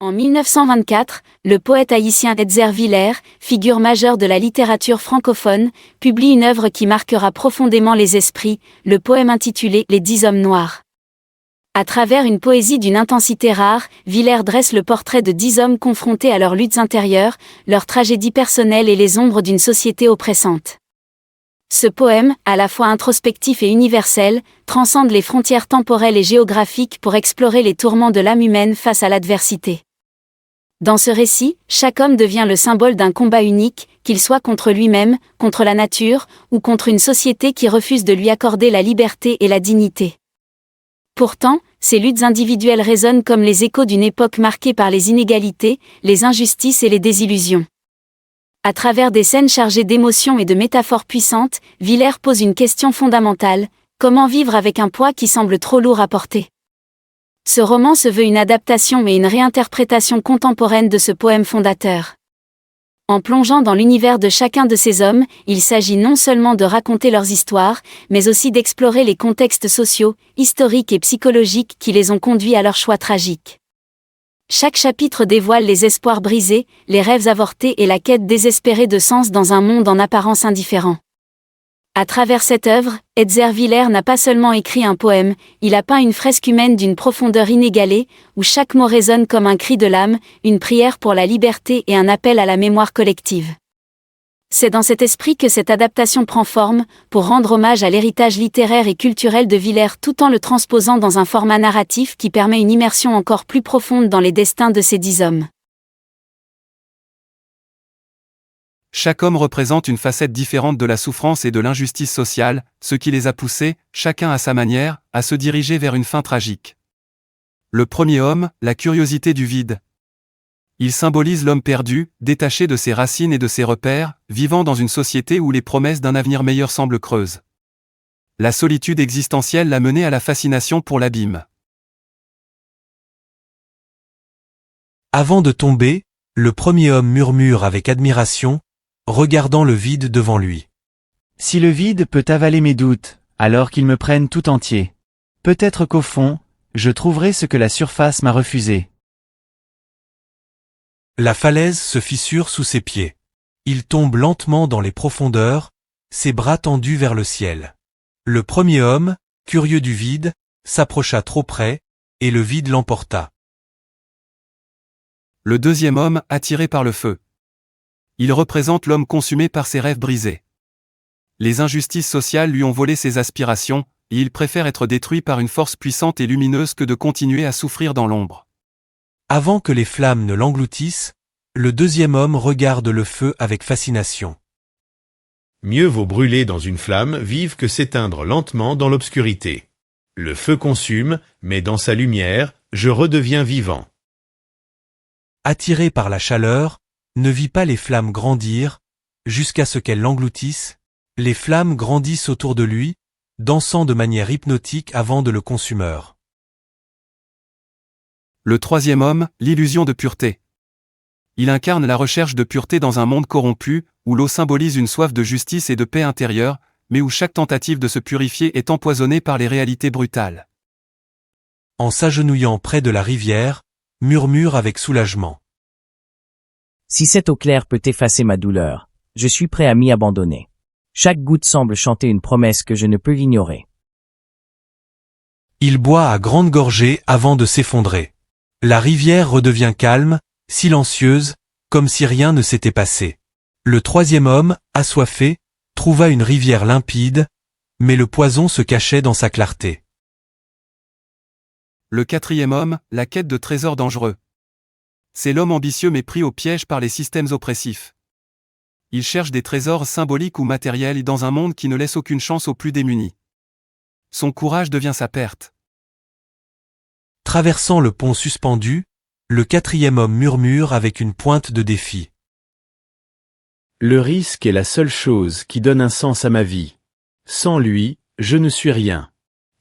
En 1924, le poète haïtien Hetzer Villers, figure majeure de la littérature francophone, publie une œuvre qui marquera profondément les esprits, le poème intitulé « Les 10 hommes noirs ». À travers une poésie d'une intensité rare, Villers dresse le portrait de 10 hommes confrontés à leurs luttes intérieures, leurs tragédies personnelles et les ombres d'une société oppressante. Ce poème, à la fois introspectif et universel, transcende les frontières temporelles et géographiques pour explorer les tourments de l'âme humaine face à l'adversité. Dans ce récit, chaque homme devient le symbole d'un combat unique, qu'il soit contre lui-même, contre la nature, ou contre une société qui refuse de lui accorder la liberté et la dignité. Pourtant, ces luttes individuelles résonnent comme les échos d'une époque marquée par les inégalités, les injustices et les désillusions. À travers des scènes chargées d'émotions et de métaphores puissantes, Villers pose une question fondamentale: comment vivre avec un poids qui semble trop lourd à porter ? Ce roman se veut une adaptation et une réinterprétation contemporaine de ce poème fondateur. En plongeant dans l'univers de chacun de ces hommes, il s'agit non seulement de raconter leurs histoires, mais aussi d'explorer les contextes sociaux, historiques et psychologiques qui les ont conduits à leurs choix tragiques. Chaque chapitre dévoile les espoirs brisés, les rêves avortés et la quête désespérée de sens dans un monde en apparence indifférent. À travers cette œuvre, Hetzer Villers n'a pas seulement écrit un poème, il a peint une fresque humaine d'une profondeur inégalée, où chaque mot résonne comme un cri de l'âme, une prière pour la liberté et un appel à la mémoire collective. C'est dans cet esprit que cette adaptation prend forme, pour rendre hommage à l'héritage littéraire et culturel de Villers tout en le transposant dans un format narratif qui permet une immersion encore plus profonde dans les destins de ces 10 hommes. Chaque homme représente une facette différente de la souffrance et de l'injustice sociale, ce qui les a poussés, chacun à sa manière, à se diriger vers une fin tragique. Le premier homme, la curiosité du vide. Il symbolise l'homme perdu, détaché de ses racines et de ses repères, vivant dans une société où les promesses d'un avenir meilleur semblent creuses. La solitude existentielle l'a mené à la fascination pour l'abîme. Avant de tomber, le premier homme murmure avec admiration, regardant le vide devant lui. Si le vide peut avaler mes doutes, alors qu'ils me prennent tout entier. Peut-être qu'au fond, je trouverai ce que la surface m'a refusé. La falaise se fissure sous ses pieds. Il tombe lentement dans les profondeurs, ses bras tendus vers le ciel. Le premier homme, curieux du vide, s'approcha trop près, et le vide l'emporta. Le deuxième homme, attiré par le feu. Il représente l'homme consumé par ses rêves brisés. Les injustices sociales lui ont volé ses aspirations, et il préfère être détruit par une force puissante et lumineuse que de continuer à souffrir dans l'ombre. Avant que les flammes ne l'engloutissent, le deuxième homme regarde le feu avec fascination. Mieux vaut brûler dans une flamme vive que s'éteindre lentement dans l'obscurité. Le feu consume, mais dans sa lumière, je redeviens vivant. Attiré par la chaleur, ne vit pas les flammes grandir, jusqu'à ce qu'elles l'engloutissent, les flammes grandissent autour de lui, dansant de manière hypnotique avant de le consumeur. Le troisième homme, l'illusion de pureté. Il incarne la recherche de pureté dans un monde corrompu, où l'eau symbolise une soif de justice et de paix intérieure, mais où chaque tentative de se purifier est empoisonnée par les réalités brutales. En s'agenouillant près de la rivière, murmure avec soulagement. Si cette eau claire peut effacer ma douleur, je suis prêt à m'y abandonner. Chaque goutte semble chanter une promesse que je ne peux l'ignorer. Il boit à grandes gorgées avant de s'effondrer. La rivière redevient calme, silencieuse, comme si rien ne s'était passé. Le troisième homme, assoiffé, trouva une rivière limpide, mais le poison se cachait dans sa clarté. Le quatrième homme, la quête de trésors dangereux. C'est l'homme ambitieux mais pris au piège par les systèmes oppressifs. Il cherche des trésors symboliques ou matériels dans un monde qui ne laisse aucune chance aux plus démunis. Son courage devient sa perte. Traversant le pont suspendu, le quatrième homme murmure avec une pointe de défi. Le risque est la seule chose qui donne un sens à ma vie. Sans lui, je ne suis rien.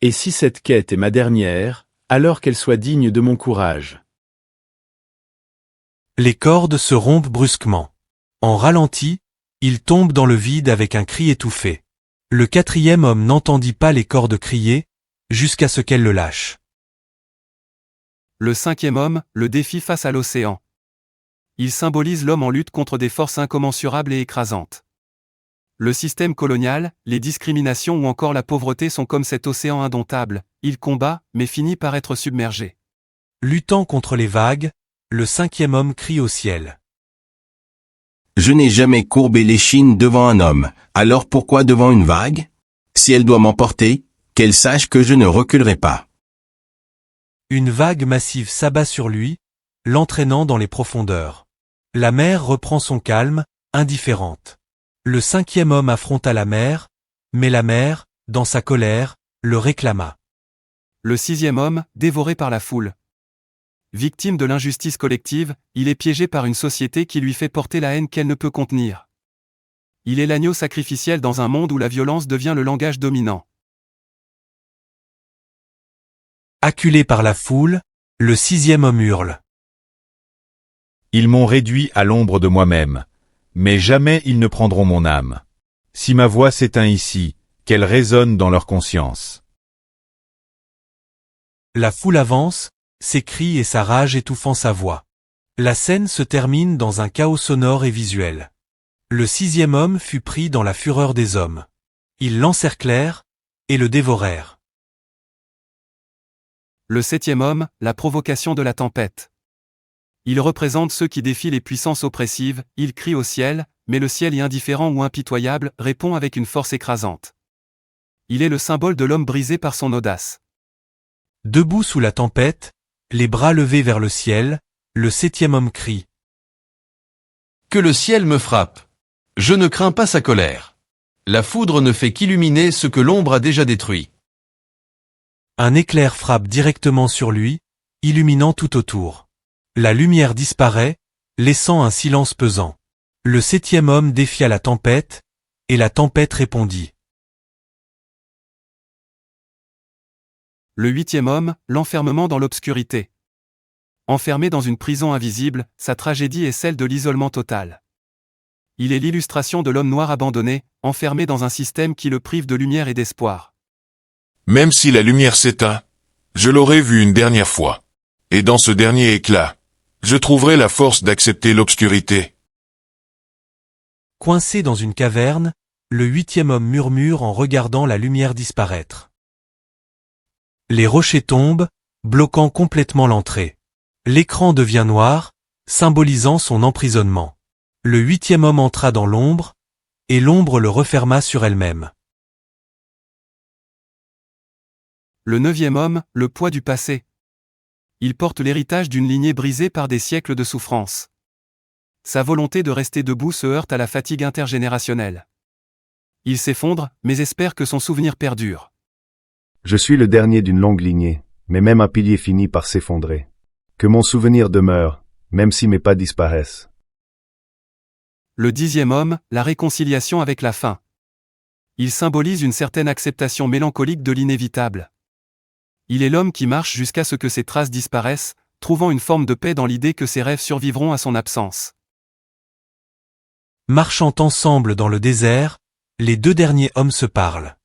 Et si cette quête est ma dernière, alors qu'elle soit digne de mon courage. Les cordes se rompent brusquement. En ralenti, il tombe dans le vide avec un cri étouffé. Le quatrième homme n'entendit pas les cordes crier, jusqu'à ce qu'elles le lâchent. Le cinquième homme, le défi face à l'océan. Il symbolise l'homme en lutte contre des forces incommensurables et écrasantes. Le système colonial, les discriminations ou encore la pauvreté sont comme cet océan indomptable, il combat, mais finit par être submergé. Luttant contre les vagues, le cinquième homme crie au ciel. Je n'ai jamais courbé l'échine devant un homme, alors pourquoi devant une vague? Si elle doit m'emporter, qu'elle sache que je ne reculerai pas. Une vague massive s'abat sur lui, l'entraînant dans les profondeurs. La mer reprend son calme, indifférente. Le cinquième homme affronta la mer, mais la mer, dans sa colère, le réclama. Le sixième homme, dévoré par la foule. Victime de l'injustice collective, il est piégé par une société qui lui fait porter la haine qu'elle ne peut contenir. Il est l'agneau sacrificiel dans un monde où la violence devient le langage dominant. Acculé par la foule, le sixième homme hurle. Ils m'ont réduit à l'ombre de moi-même, mais jamais ils ne prendront mon âme. Si ma voix s'éteint ici, qu'elle résonne dans leur conscience. La foule avance, ses cris et sa rage étouffant sa voix. La scène se termine dans un chaos sonore et visuel. Le sixième homme fut pris dans la fureur des hommes. Ils l'encerclèrent et le dévorèrent. Le septième homme, la provocation de la tempête. Il représente ceux qui défient les puissances oppressives, il crie au ciel, mais le ciel indifférent ou impitoyable répond avec une force écrasante. Il est le symbole de l'homme brisé par son audace. Debout sous la tempête, les bras levés vers le ciel, le septième homme crie. Que le ciel me frappe. Je ne crains pas sa colère. La foudre ne fait qu'illuminer ce que l'ombre a déjà détruit. Un éclair frappe directement sur lui, illuminant tout autour. La lumière disparaît, laissant un silence pesant. Le septième homme défia la tempête, et la tempête répondit. Le huitième homme, l'enfermement dans l'obscurité. Enfermé dans une prison invisible, sa tragédie est celle de l'isolement total. Il est l'illustration de l'homme noir abandonné, enfermé dans un système qui le prive de lumière et d'espoir. Même si la lumière s'éteint, je l'aurai vu une dernière fois. Et dans ce dernier éclat, je trouverai la force d'accepter l'obscurité. Coincé dans une caverne, le huitième homme murmure en regardant la lumière disparaître. Les rochers tombent, bloquant complètement l'entrée. L'écran devient noir, symbolisant son emprisonnement. Le huitième homme entra dans l'ombre, et l'ombre le referma sur elle-même. Le neuvième homme, le poids du passé. Il porte l'héritage d'une lignée brisée par des siècles de souffrance. Sa volonté de rester debout se heurte à la fatigue intergénérationnelle. Il s'effondre, mais espère que son souvenir perdure. Je suis le dernier d'une longue lignée, mais même un pilier finit par s'effondrer. Que mon souvenir demeure, même si mes pas disparaissent. Le dixième homme, la réconciliation avec la fin. Il symbolise une certaine acceptation mélancolique de l'inévitable. Il est l'homme qui marche jusqu'à ce que ses traces disparaissent, trouvant une forme de paix dans l'idée que ses rêves survivront à son absence. Marchant ensemble dans le désert, les deux derniers hommes se parlent.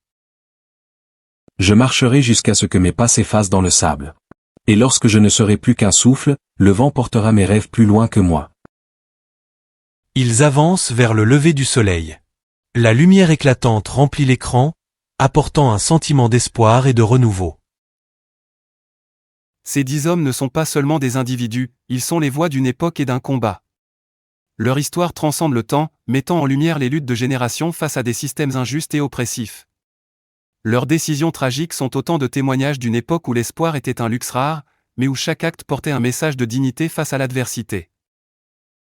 Je marcherai jusqu'à ce que mes pas s'effacent dans le sable. Et lorsque je ne serai plus qu'un souffle, le vent portera mes rêves plus loin que moi. Ils avancent vers le lever du soleil. La lumière éclatante remplit l'écran, apportant un sentiment d'espoir et de renouveau. Ces 10 hommes ne sont pas seulement des individus, ils sont les voix d'une époque et d'un combat. Leur histoire transcende le temps, mettant en lumière les luttes de générations face à des systèmes injustes et oppressifs. Leurs décisions tragiques sont autant de témoignages d'une époque où l'espoir était un luxe rare, mais où chaque acte portait un message de dignité face à l'adversité.